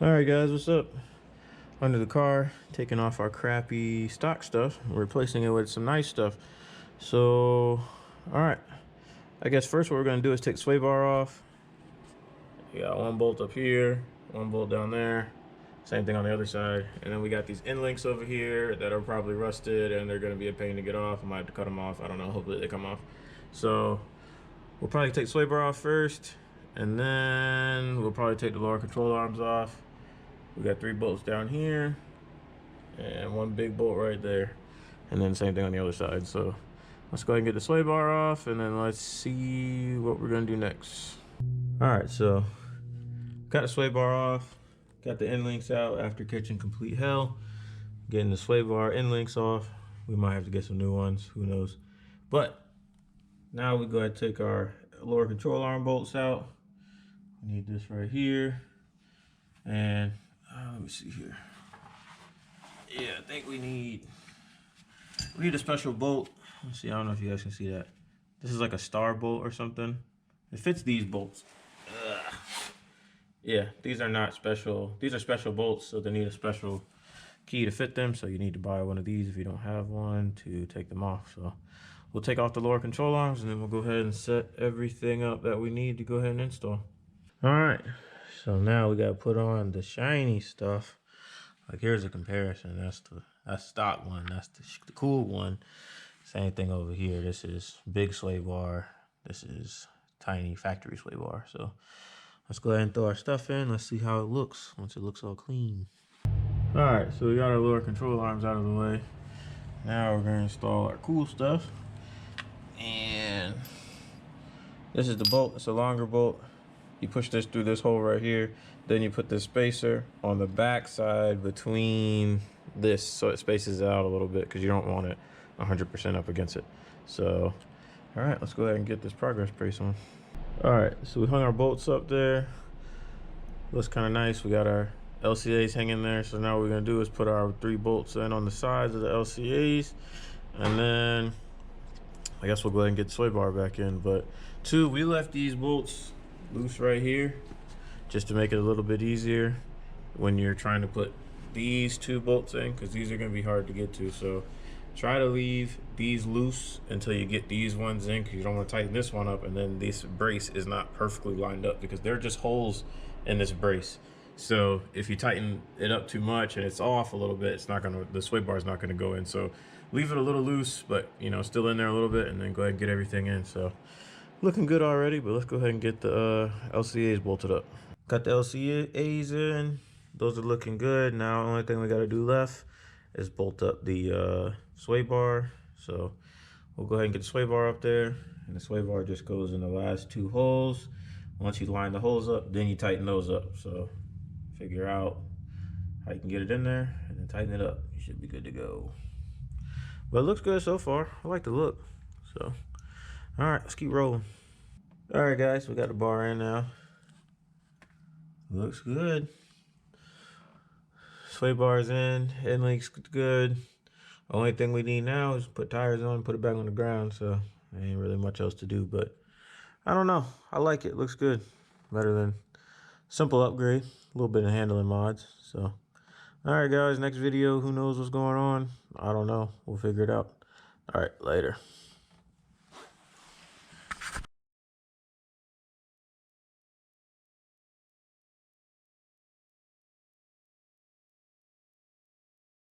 Alright guys, what's up? Under the car, taking off our crappy stock stuff, replacing it with some nice stuff. So, alright. I guess first what we're gonna do is take sway bar off. We got one bolt up here, one bolt down there. Same thing on the other side. And then we got these end links over here that are probably rusted and they're gonna be a pain to get off. I might have to cut them off. I don't know, hopefully they come off. So we'll probably take sway bar off first, and then we'll probably take the lower control arms off. We got 3 bolts down here and one big bolt right there, and then same thing on the other side. So let's go ahead and get the sway bar off, and then let's see what we're gonna do next. All right, so got the sway bar off, got the end links out after catching complete hell. Getting the sway bar end links off. We might have to get some new ones, who knows. But now we go ahead and take our lower control arm bolts out. We need this right here, and let me see here. Yeah, I think we need a special bolt. Let's see, I don't know if you guys can see that. This is like a star bolt or something. It fits these bolts. Ugh. Yeah, these are not special. These are special bolts, so they need a special key to fit them. So you need to buy one of these if you don't have one to take them off. So we'll take off the lower control arms, and then we'll go ahead and set everything up that we need to go ahead and install. All right. So now we got to put on the shiny stuff. Like, here's a comparison. That's stock one. That's the cool one. Same thing over here. This is big sway bar. This is tiny factory sway bar. So let's go ahead and throw our stuff in. Let's see how it looks once it looks all clean. All right, so we got our lower control arms out of the way. Now we're gonna install our cool stuff. And this is the bolt. It's a longer bolt. You push this through this hole right here. Then you put this spacer on the back side between this, so it spaces out a little bit because you don't want it 100% up against it. So, all right, let's go ahead and get this progress brace on. All right, so we hung our bolts up there. Looks kind of nice. We got our LCAs hanging there. So now what we're gonna do is put our 3 bolts in on the sides of the LCAs, and then I guess we'll go ahead and get the sway bar back in. But 2, we left these bolts loose right here just to make it a little bit easier when you're trying to put these 2 bolts in, because these are going to be hard to get to. So try to leave these loose until you get these ones in, because you don't want to tighten this one up and then this brace is not perfectly lined up, because they're just holes in this brace. So if you tighten it up too much and it's off a little bit, it's not gonna, the sway bar is not going to go in. So leave it a little loose, but you know, still in there a little bit, and then go ahead and get everything in. So looking good already, but let's go ahead and get the LCAs bolted up. Got the LCAs in. Those are looking good. Now, the only thing we got to do left is bolt up the sway bar. So we'll go ahead and get the sway bar up there. And the sway bar just goes in the last 2 holes. Once you line the holes up, then you tighten those up. So figure out how you can get it in there and then tighten it up. You should be good to go. But it looks good so far. I like the look. So all right, let's keep rolling. All right, guys, we got the bar in now. Looks good. Sway bar's in, end links good. Only thing we need now is put tires on, put it back on the ground. So there ain't really much else to do, but I don't know. I like it. Looks good. Better than simple upgrade. A little bit of handling mods. So, all right, guys, next video. Who knows what's going on? I don't know. We'll figure it out. All right, later.